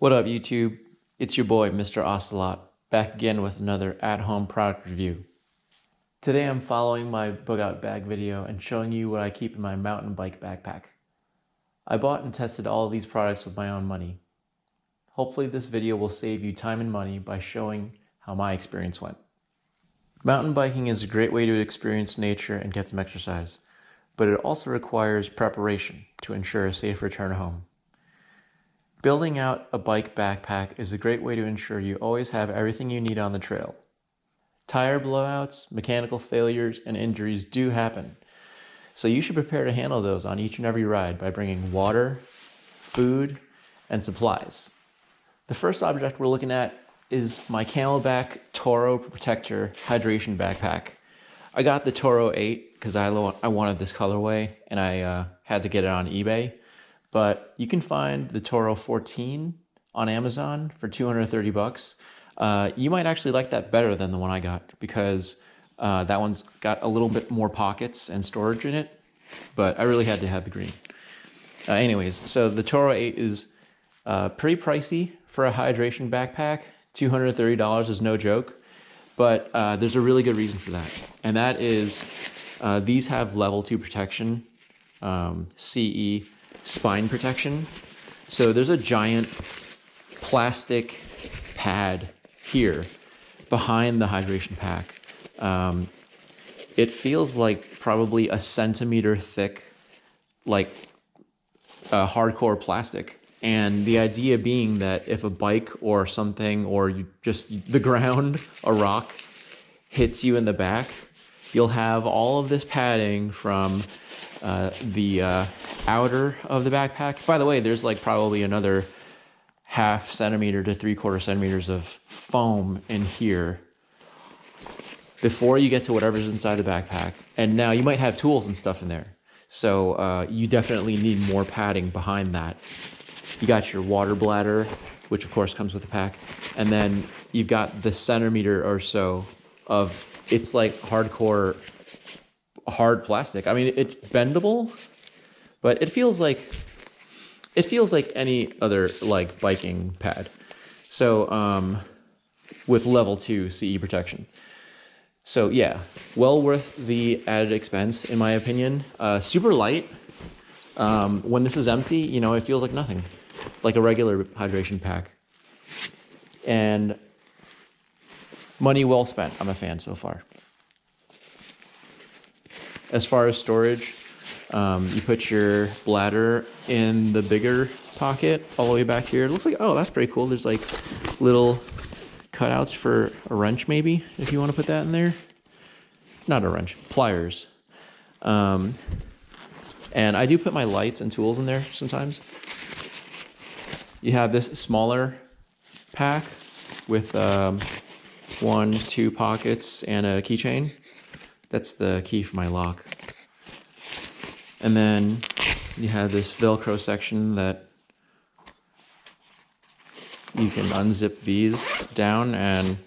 What up, YouTube? It's your boy, Mr. Ocelot, back again with another at-home product review. Today I'm following my bug out bag video and showing you what I keep in my mountain bike backpack. I bought and tested all of these products with my own money. Hopefully this video will save you time and money by showing how my experience went. Mountain biking is a great way to experience nature and get some exercise, but it also requires preparation to ensure a safe return home. Building out a bike backpack is a great way to ensure you always have everything you need on the trail. Tire blowouts, mechanical failures, and injuries do happen, so you should prepare to handle those on each and every ride by bringing water, food, and supplies. The first object we're looking at is my Camelback TORO Protector Hydration Backpack. I got the TORO 8 because I wanted this colorway and I had to get it on eBay. But you can find the TORO 14 on Amazon for 230 bucks. You might actually like that better than the one I got because that one's got a little bit more pockets and storage in it, but I really had to have the green. Anyways, so the TORO 8 is pretty pricey for a hydration backpack. $230 is no joke, but there's a really good reason for that. And that is these have level 2 protection, CE spine protection. So there's a giant plastic pad here behind the hydration pack. It feels like probably a centimeter thick, like hardcore plastic. And the idea being that if a bike or something, or you just the ground, a rock, hits you in the back, you'll have all of this padding from the outer of the backpack. By the way, there's like probably another ½ centimeter to 3/4 centimeters of foam in here before you get to whatever's inside the backpack. And now you might have tools and stuff in there. So you definitely need more padding behind that. You got your water bladder, which of course comes with the pack. And then you've got the centimeter or so of, it's like hardcore hard plastic. I mean, it's bendable, but it feels like any other like biking pad. So with level 2 CE protection. So yeah, well worth the added expense in my opinion. Super light. When this is empty, you know, it feels like nothing, like a regular hydration pack. And money well spent. I'm a fan so far. As far as storage, you put your bladder in the bigger pocket all the way back here. It looks like, oh, that's pretty cool. There's like little cutouts for a wrench maybe, if you want to put that in there. Not a wrench, pliers. And I do put my lights and tools in there sometimes. You have this smaller pack with 1, 2 pockets and a keychain. That's the key for my lock. And then you have this Velcro section that you can unzip these down, and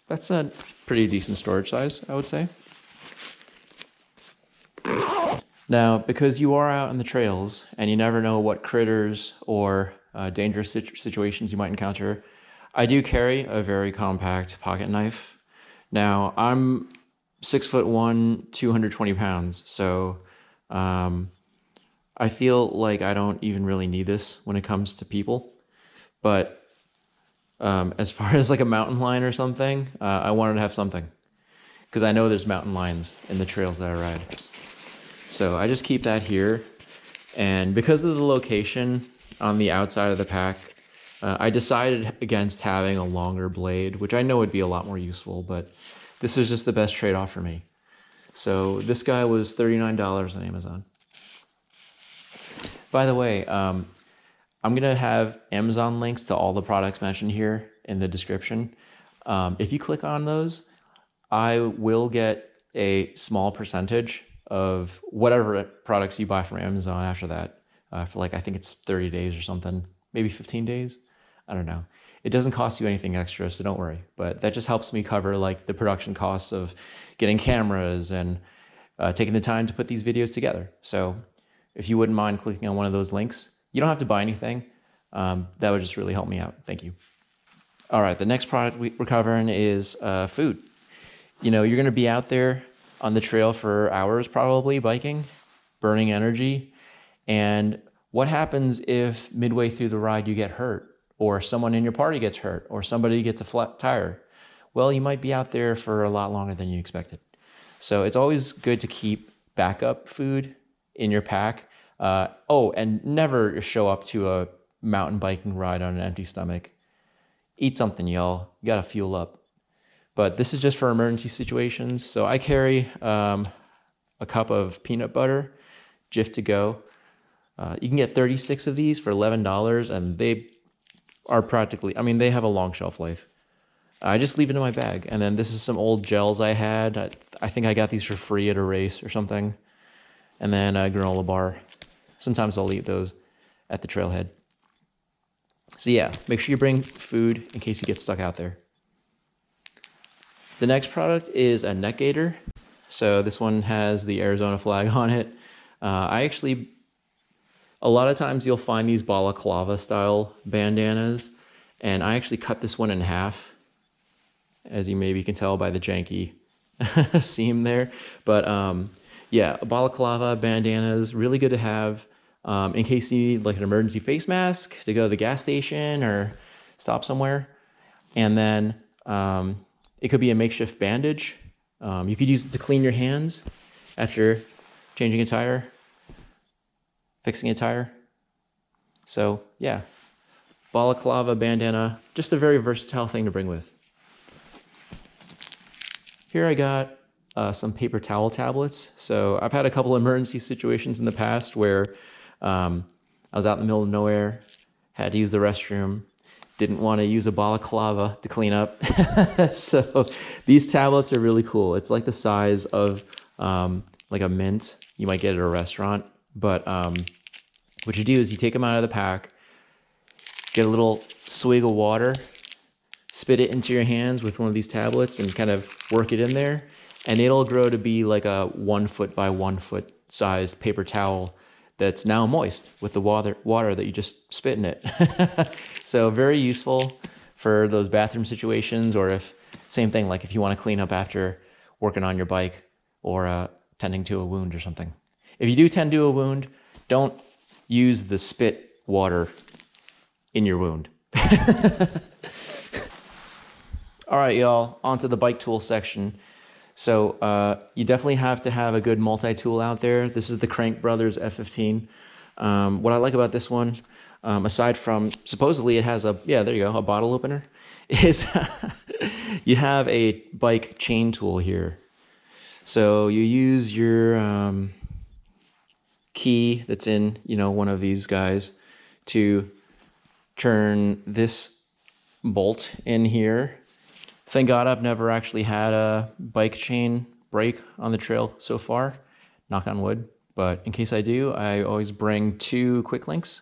that's a pretty decent storage size, I would say. Now, because you are out on the trails and you never know what critters or dangerous situations you might encounter, I do carry a very compact pocket knife. Now, I'm 6'1", 220 pounds, so I feel like I don't even really need this when it comes to people. But as far as like a mountain lion or something, I wanted to have something, because I know there's mountain lions in the trails that I ride. So I just keep that here. And because of the location on the outside of the pack, I decided against having a longer blade, which I know would be a lot more useful, but this was just the best trade-off for me. So this guy was $39 on Amazon. By the way, I'm going to have Amazon links to all the products mentioned here in the description. If you click on those, I will get a small percentage of whatever products you buy from Amazon after that. For like, I think it's 30 days or something, maybe 15 days. I don't know. It doesn't cost you anything extra, so don't worry. But that just helps me cover like the production costs of getting cameras and taking the time to put these videos together. So if you wouldn't mind clicking on one of those links, you don't have to buy anything. that would just really help me out. Thank you. All right, the next product we're covering is food. You know, you're going to be out there on the trail for hours probably biking, burning energy. And what happens if midway through the ride you get hurt, or someone in your party gets hurt, or somebody gets a flat tire? Well, you might be out there for a lot longer than you expected. So it's always good to keep backup food in your pack. And never show up to a mountain biking ride on an empty stomach. Eat something, y'all. You gotta fuel up. But this is just for emergency situations. So I carry a cup of peanut butter, Jif to go. You can get 36 of these for $11, and they are practically, I mean, they have a long shelf life. I just leave it in my bag. And then this is some old gels I had. I think I got these for free at a race or something. And then a granola bar. Sometimes I'll eat those at the trailhead. So yeah, make sure you bring food in case you get stuck out there. The next product is a neck gaiter. So this one has the Arizona flag on it. A lot of times you'll find these balaclava style bandanas, and I actually cut this one in half, as you maybe can tell by the janky seam there. But yeah, balaclava bandanas, really good to have in case you need like an emergency face mask to go to the gas station or stop somewhere. And then it could be a makeshift bandage. You could use it to clean your hands after changing a tire, fixing a tire. So yeah, balaclava bandana, just a very versatile thing to bring with. Here I got some paper towel tablets. So I've had a couple emergency situations in the past where I was out in the middle of nowhere, had to use the restroom, didn't want to use a balaclava to clean up. So these tablets are really cool. It's like the size of like a mint you might get at a restaurant. But what you do is you take them out of the pack, get a little swig of water, spit it into your hands with one of these tablets and kind of work it in there. And it'll grow to be like a 1 foot by 1 foot sized paper towel that's now moist with the water that you just spit in it. So very useful for those bathroom situations, or if, same thing, like if you want to clean up after working on your bike or tending to a wound or something. If you do tend to a wound, don't use the spit water in your wound. All right, y'all, onto the bike tool section. So you definitely have to have a good multi-tool out there. This is the Crankbrothers F15. What I like about this one, aside from supposedly it has a bottle opener, is you have a bike chain tool here. So you use your key that's in, one of these guys to turn this bolt in here. Thank God I've never actually had a bike chain break on the trail so far, knock on wood. But in case I do, I always bring 2 quick links.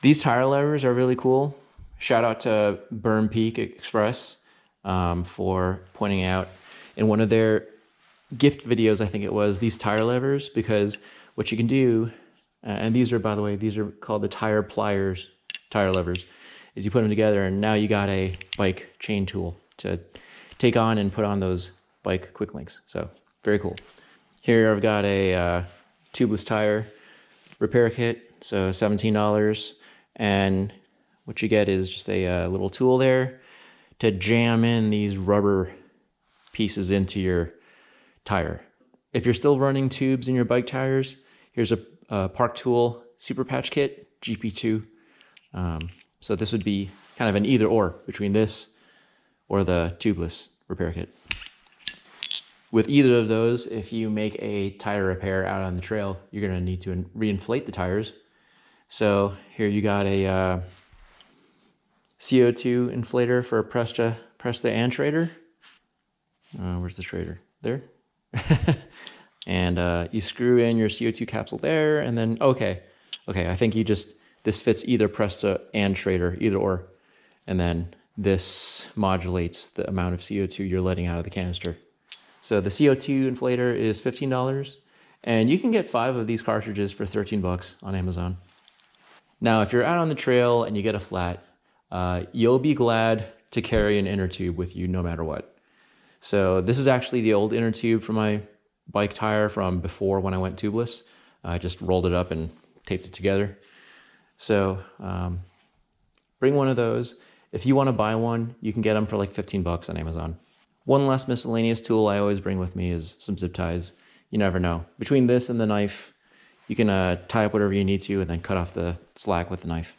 These tire levers are really cool. Shout out to Burn Peak Express for pointing out in one of their gift videos, I think it was, these tire levers, because what you can do, and these are, by the way, these are called the tire pliers tire levers, is you put them together and now you got a bike chain tool to take on and put on those bike quick links. So very cool. Here I've got a tubeless tire repair kit, so $17. And what you get is just a little tool there to jam in these rubber pieces into your tire. If you're still running tubes in your bike tires, here's a Park Tool Super Patch Kit, GP2. So this would be kind of an either or between this or the tubeless repair kit. With either of those, if you make a tire repair out on the trail, you're going to need to reinflate the tires. So here you got a CO2 inflator for Presta and Schrader. Where's the Schrader? There. And you screw in your CO2 capsule there, and then, okay, I think this fits either Presta and Schrader, either or. And then this modulates the amount of CO2 you're letting out of the canister. So the CO2 inflator is $15, and you can get 5 of these cartridges for $13 on Amazon. Now, if you're out on the trail and you get a flat, you'll be glad to carry an Innertube with you no matter what. So this is actually the old Innertube for my bike tire from before when I went tubeless. I just rolled it up and taped it together. So bring one of those. If you want to buy one, you can get them for like 15 bucks on Amazon. One less miscellaneous tool I always bring with me is some zip ties. You never know. Between this and the knife, you can tie up whatever you need to and then cut off the slack with the knife.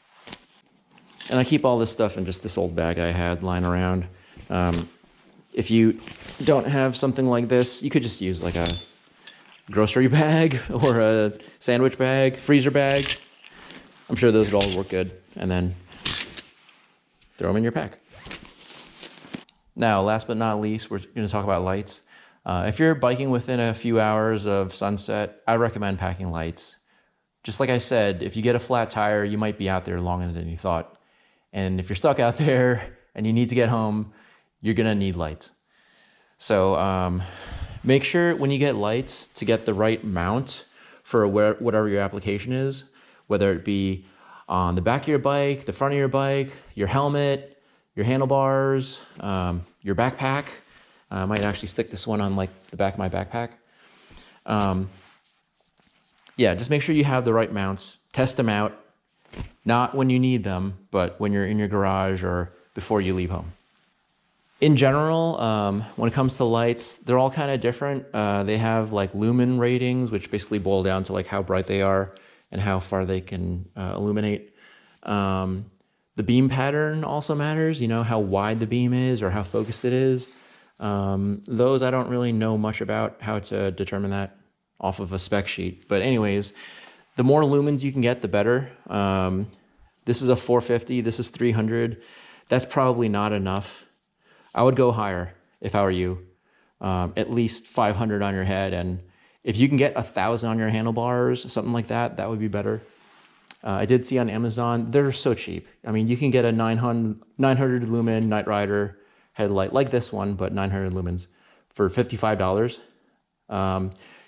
And I keep all this stuff in just this old bag I had lying around. If you don't have something like this, you could just use like a grocery bag or a sandwich bag, freezer bag. I'm sure those would all work good. And then throw them in your pack. Now, last but not least, we're going to talk about lights. If you're biking within a few hours of sunset, I recommend packing lights. Just like I said, if you get a flat tire, you might be out there longer than you thought. And if you're stuck out there and you need to get home, you're going to need lights. So make sure when you get lights to get the right mount for whatever your application is, whether it be on the back of your bike, the front of your bike, your helmet, your handlebars, your backpack. I might actually stick this one on like the back of my backpack. Yeah, just make sure you have the right mounts. Test them out. Not when you need them, but when you're in your garage or before you leave home. In general, when it comes to lights, they're all kind of different. They have like lumen ratings, which basically boil down to like how bright they are and how far they can illuminate. The beam pattern also matters, you know, how wide the beam is or how focused it is. Those I don't really know much about how to determine that off of a spec sheet. But anyways, the more lumens you can get, the better. This is a 450, this is 300. That's probably not enough. I would go higher if I were you. At least 500 on your head. And if you can get 1,000 on your handlebars, something like that, that would be better. I did see on Amazon, they're so cheap. I mean, you can get a 900 lumen Nite Rider headlight like this one, but 900 lumens for $55.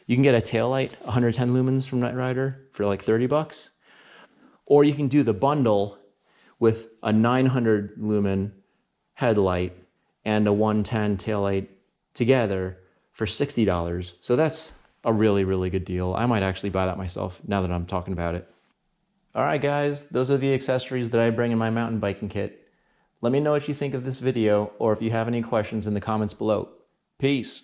You can get a taillight, 110 lumens from Nite Rider for like 30 bucks. Or you can do the bundle with a 900 lumen headlight and a 110 taillight together for $60. So that's a really, really good deal. I might actually buy that myself now that I'm talking about it. All right, guys, those are the accessories that I bring in my mountain biking kit. Let me know what you think of this video or if you have any questions in the comments below. Peace.